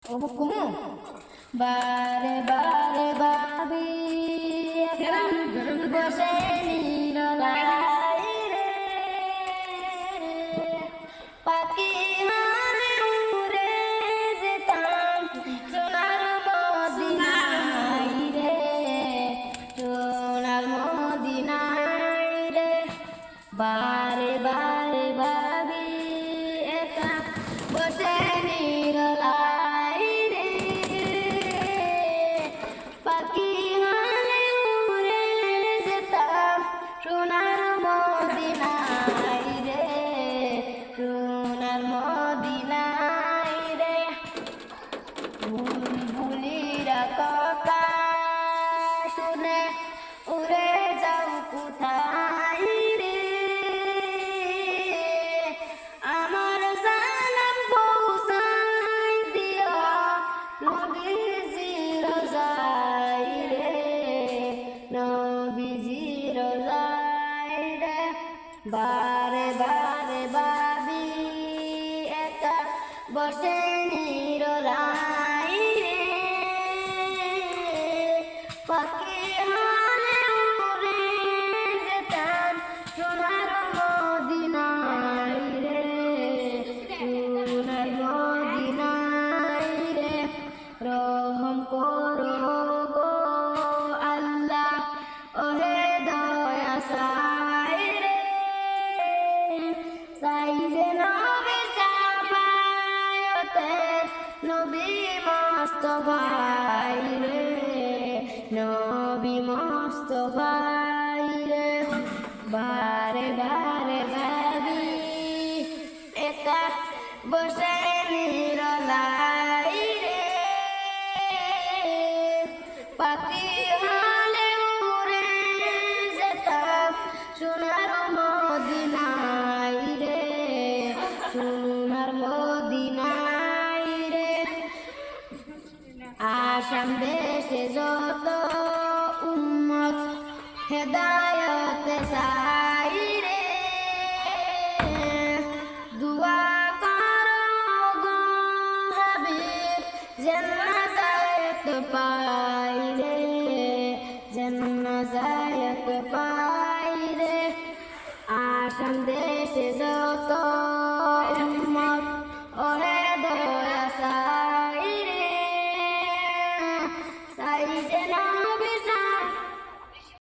কুমু বারে বারে ভাবি বসে নিরলাই রে পাখি হারে উড়ে যেতাম সোনার মদিনায় রে সোনার মদিনায় রে বারে বারে ভাবি একা বসে নিরলাই রে পাখি হারে উড়ে যেতাম সোনার মদিনায় রে সোনার মদিনায় রে বুলবুলিরা কথা শুনে উড়ে যাও কোথায় রে আমার সালাম পৌঁছাই দিও নবীজির রোজায় রে নবীজির রোজায় রে বারে বারে ভাবি একা বসে নিরলাই রে পাখি হারে উড়ে যেতাম সোনার মদিনায় রে সোনার মদিনায় রে রহম করো গো আল্লাহ ওহে দয়া সাই রে সাই যে নবী চাপায়তে নবী মুস্তাফাই রে নবী মুস্তাফাই রে বারে বারে ভাবি একা বসে নিরলাই রে পাখি হালে উড়ে যেতাম সোনার মদিনায় রে সোনার মদিনায় রে আসাম দেশে যত উম্মত হেদায়ত চাই রে দুয়া করো গো হাবিব জান্নাত পাই রে জান্নাত পাই রে আসাম দেশে যত